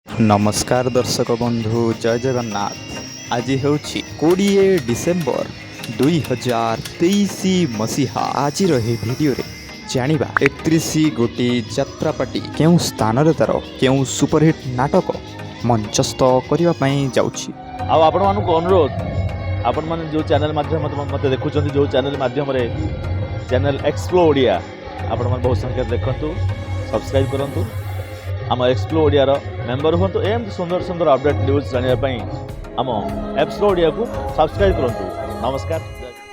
नमस्कार दर्शक बंधु जय जगन्नाथ। आज हूँ 20 डिसेम्बर 2023 मसीहा। आज भिडियो जानिबा 31 गोटी यात्रा पार्टी केउं स्थान रे तार केउं सुपरहिट नाटक मंचस्थ करने जाउछि। आपण मानक अनुरोध आपण मान जो चैनल माध्यम मत देखुं जो चैनल माध्यम चैनल एक्सप्लो ओडिया आपण मान बहुत संख्या देखंतु सब्सक्राइब करंतु आम एक्सप्लो ओडिया मेंबर हूँ एम सुंदर सुंदर अपडेट न्यूज जानापी आम एक्सप्लो ओडिया को सब्सक्राइब करंतु। नमस्कार।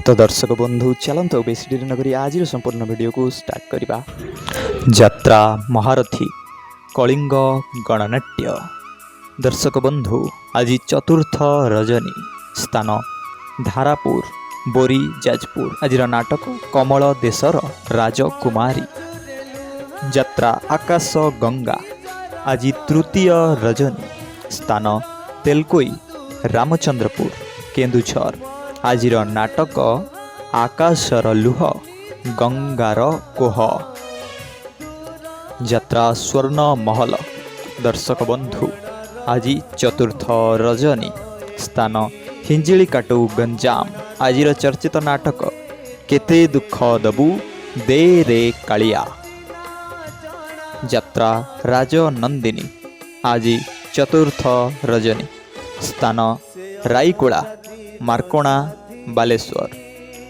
तो दर्शक बंधु चलते बेसी देरी नगरी आज संपूर्ण वीडियो को स्टार्ट करवा। यात्रा महारथी कलिंग गणनाट्य। दर्शक बंधु आज चतुर्थ रजनी स्थान धारापुर बोरी जाजपुर। आज नाटक कमल देशर राजकुमारी। यात्रा आकाश गंगा। आज तृतीय रजनी स्थान तेलकोई रामचंद्रपुर केन्दुझर। आज नाटक आकाशर लुह गंगार कोह। यात्रा स्वर्ण महल। दर्शक बंधु आज चतुर्थ रजनी स्थान हिंजिली काटू गंजाम। आज चर्चित नाटक केते दुख दबू दे रे कालिया। यात्रा राजनंदिनी। आज चतुर्थ रजनी स्थान राईकोला मार्कोणा बालेश्वर।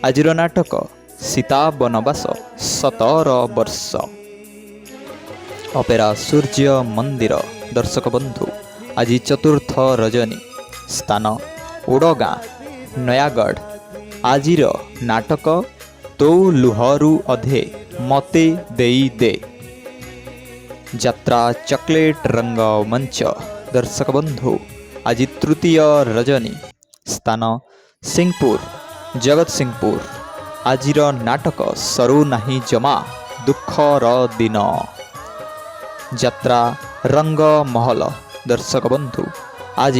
आज नाटक सीता बनवास 17 वर्ष। अपेरा सूर्य मंदिर। दर्शक बंधु आज चतुर्थ रजनी स्थान ओडगाँ नयागढ़। आज नाटक तो लुहरू अधे मते देई दे। यात्रा चॉकलेट रंग मंच। दर्शक बंधु आज तृतीय रजनी स्थान सिंहपुर जगत सिंहपुर। आज नाटक सरू नहीं जमा दुखर दिन। यात्रा रंग महल। दर्शक बंधु आज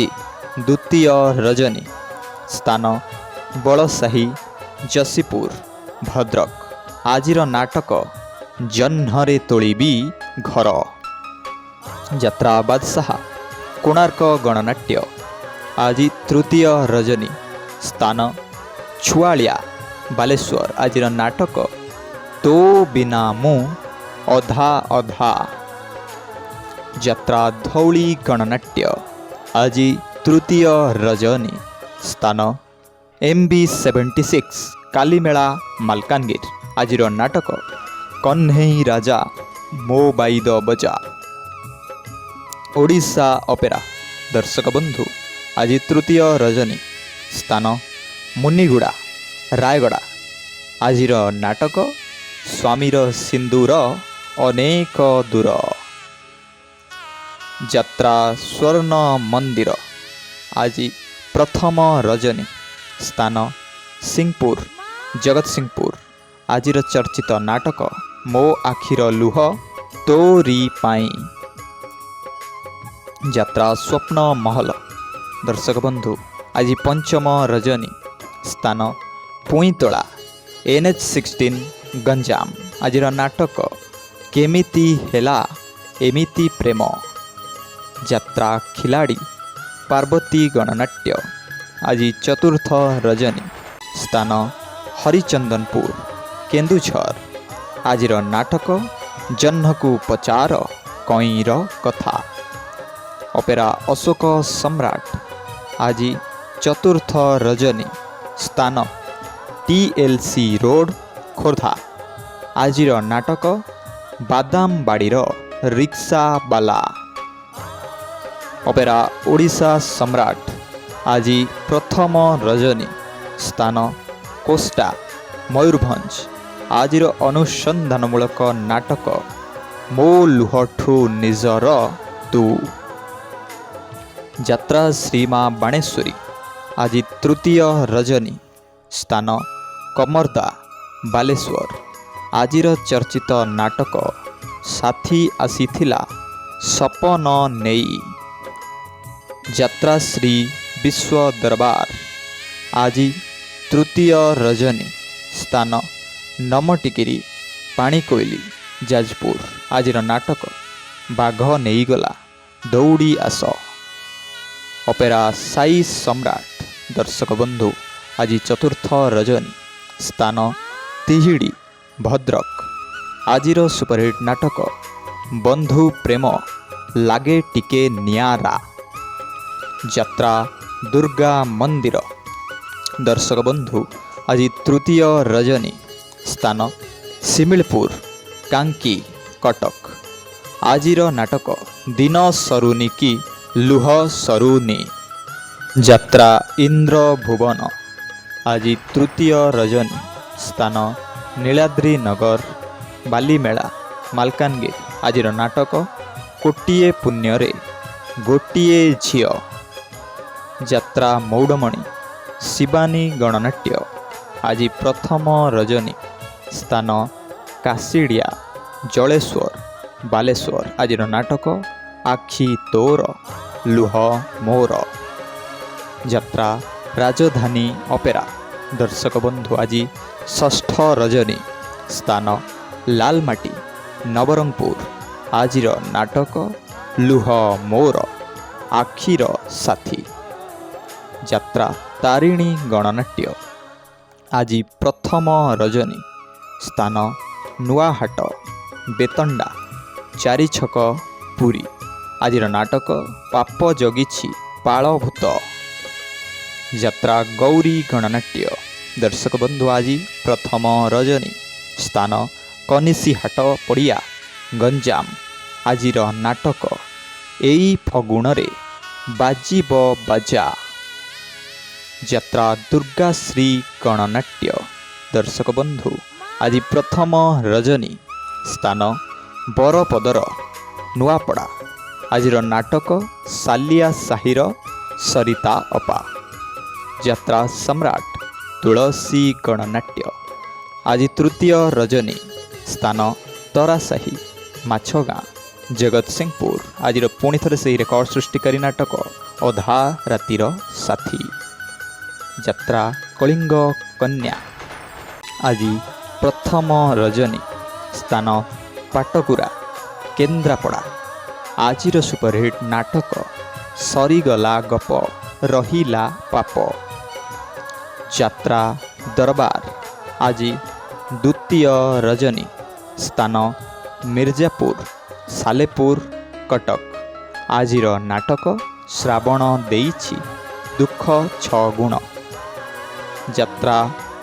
द्वितीय रजनी स्थान बड़साही जसीपुर भद्रक। आज नाटक जह्नरे तोलिबी घर। यात्रा बादशाह कोणार्क गणनाट्य। आज तृतीय रजनी स्थान छुआलिया बालेश्वर। आज नाटक तो बिना मु अधा अधा। यात्रा धौली गणनाट्य। आज तृतीय रजनी स्थान MB76 कालीमेला मालकानगिर। आज नाटक कन्हई राजा मो बाईद बजा ओडिशा अपेरा। दर्शक बंधु आज तृतीय रजनी स्थान मुनिगुड़ा रायगड़ा। आज नाटक स्वामीर सिंदूर अनेक दूर। यात्रा स्वर्ण मंदिर। आज प्रथम रजनी स्थान सिंहपुर जगत सिंहपुर। आज चर्चित नाटक मो आखिर लुह तोरी पाई। यात्रा स्वप्न महल। दर्शक बंधु आज पंचम रजनी स्थान पुईतोला NH16 गंजाम। आज नाटक केमिति हेला एमिति प्रेम। यात्रा खिलाड़ी पार्वती गणनाट्य। आज चतुर्थ रजनी स्थान हरिचंदनपुर केन्दुझर। आज नाटक जह्नकू पचार कईर कथा। अपेरा अशोक सम्राट। आज चतुर्थ रजनी स्थान TLC रोड खोर्धा। आज नाटक बादाम बाड़ीर रिक्शा बाला। अपेरा ओडिशा सम्राट। आज प्रथम रजनी स्थान कोस्टा मयूरभंज। आज अनुसंधानमूलक नाटक मो लुहठू निजर तू। यात्रा श्रीमा बाणेश्वरी। आज तृतीय रजनी स्थान कमरदा बालेश्वर। आज चर्चित नाटक साथी आसीथिला सपन नेई। यात्रा श्री विश्व दरबार। आज तृतीय रजनी स्थान नमटिकिरी पाणीकोइली जाजपुर। आज नाटक बाघ नहींगला ଦୌଡ଼ି ଆସ। ଅପେରା ସାଇ ସମ୍ରାଟ। ଦର୍ଶକ ବନ୍ଧୁ ଆଜି ଚତୁର୍ଥ ରଜନୀ, ସ୍ଥାନ ତିହିଡ଼ି, ଭଦ୍ରକ। ଆଜିର ସୁପରହିଟ୍ ନାଟକ ବନ୍ଧୁ ପ୍ରେମ ଲାଗେ ଟିକେ ନିଆରା। ଯାତ୍ରା ଦୁର୍ଗା ମନ୍ଦିର। ଦର୍ଶକ ବନ୍ଧୁ ଆଜି ତୃତୀୟ ରଜନୀ, ସ୍ଥାନ ଶିମିଳିପୁର, କାଙ୍କି, କଟକ। ଆଜିର ନାଟକ ଦିନ ସରୁନି କି ଲୁହ ସରୁନି। ଯାତ୍ରା ଇନ୍ଦ୍ରଭୁବନ। ଆଜି ତୃତୀୟ ରଜନୀ, ସ୍ଥାନ ନୀଳାଦ୍ରି ନଗର, ବାଲିମେଳା, ମାଲକାନଗିରି। ଆଜିର ନାଟକ କୋଟିଏ ପୁଣ୍ୟରେ ଗୋଟିଏ ଝିଅ। ଯାତ୍ରା ମୌଡ଼ମଣି, ଶିବାନୀ ଗଣନାଟ୍ୟ। ଆଜି ପ୍ରଥମ ରଜନୀ, ସ୍ଥାନ କାଶିଡ଼ିଆ, ଜଳେଶ୍ୱର, ବାଲେଶ୍ୱର। ଆଜିର ନାଟକ ଆଖି ତୋର ଲୁହ ମୋର। ଯାତ୍ରା ରାଜଧାନୀ ଅପେରା। ଦର୍ଶକ ବନ୍ଧୁ ଆଜି ଷଷ୍ଠ ରଜନୀ, ସ୍ଥାନ ଲାଲମାଟି, ନବରଙ୍ଗପୁର। ଆଜିର ନାଟକ ଲୁହ ମୋର ଆଖିର ସାଥୀ। ଯାତ୍ରା ତାରିଣୀ ଗଣନାଟ୍ୟ। ଆଜି ପ୍ରଥମ ରଜନୀ, ସ୍ଥାନ ନୂଆହାଟ, ବେତଣ୍ଡା, ଚାରିଛକ, ପୁରୀ। ଆଜିର ନାଟକ ପାପ ଜଗିଛି ପାଳଭୂତ। ଯାତ୍ରା ଗୌରୀ ଗଣନାଟ୍ୟ। ଦର୍ଶକ ବନ୍ଧୁ ଆଜି ପ୍ରଥମ ରଜନୀ, ସ୍ଥାନ କନିସିହାଟ ପଡ଼ିଆ, ଗଞ୍ଜାମ। ଆଜିର ନାଟକ ଏଇ ଫଗୁଣରେ ବାଜିବ ବାଜା। ଯାତ୍ରା ଦୁର୍ଗାଶ୍ରୀ ଗଣନାଟ୍ୟ। ଦର୍ଶକ ବନ୍ଧୁ ଆଜି ପ୍ରଥମ ରଜନୀ, ସ୍ଥାନ ବରପଦର, ନୂଆପଡ଼ା। ଆଜିର ନାଟକ ସାଲିଆ ସାହିର ସରିତା ଅପା। ଯାତ୍ରା ସମ୍ରାଟ ତୁଳସୀ ଗଣନାଟ୍ୟ। ଆଜି ତୃତୀୟ ରଜନୀ, ସ୍ଥାନ ତରାସାହି, ମାଛଗାଁ, ଜଗତସିଂହପୁର। ଆଜିର ପୁଣି ଥରେ ସେହି ରେକର୍ଡ଼ ସୃଷ୍ଟିକାରୀ ନାଟକ ଅଧା ରାତିର ସାଥୀ। ଯାତ୍ରା କଳିଙ୍ଗ କନ୍ୟା। ଆଜି ପ୍ରଥମ ରଜନୀ, ସ୍ଥାନ ପାଟକୁରା, କେନ୍ଦ୍ରାପଡ଼ା। ଆଜିର ସୁପରହିଟ୍ ନାଟକ ସରିଗଲା ଗପ ରହିଲା ପାପ। ଯାତ୍ରା ଦରବାର। ଆଜି ଦ୍ୱିତୀୟ ରଜନୀ, ସ୍ଥାନ ମିର୍ଜାପୁର, ସାଲେପୁର, କଟକ। ଆଜିର ନାଟକ ଶ୍ରାବଣ ଦେଇଛି ଦୁଃଖ ଛଗୁଣ। ଯାତ୍ରା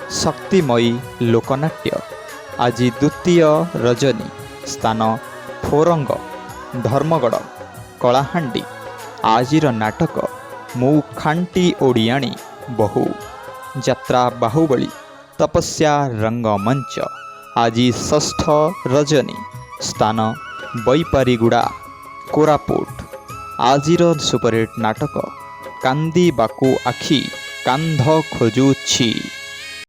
ଶକ୍ତିମୟୀ ଲୋକନାଟ୍ୟ। ଆଜି ଦ୍ୱିତୀୟ ରଜନୀ, ସ୍ଥାନ ଫୋରଙ୍ଗ, ଧର୍ମଗଡ଼, କଳାହାଣ୍ଡି। ଆଜିର ନାଟକ ମୁଁ ଖାଣ୍ଟି ଓଡ଼ିଆଣୀ ବହୁ। ଯାତ୍ରା ବାହୁବଳୀ ତପସ୍ୟା ରଙ୍ଗମଞ୍ଚ। ଆଜି ଷଷ୍ଠ ରଜନୀ, ସ୍ଥାନ ବୈପାରିଗୁଡ଼ା, କୋରାପୁଟ। ଆଜିର ସୁପରହିଟ୍ ନାଟକ କାନ୍ଦିବାକୁ ଆଖି କାନ୍ଧ ଖୋଜୁଛି।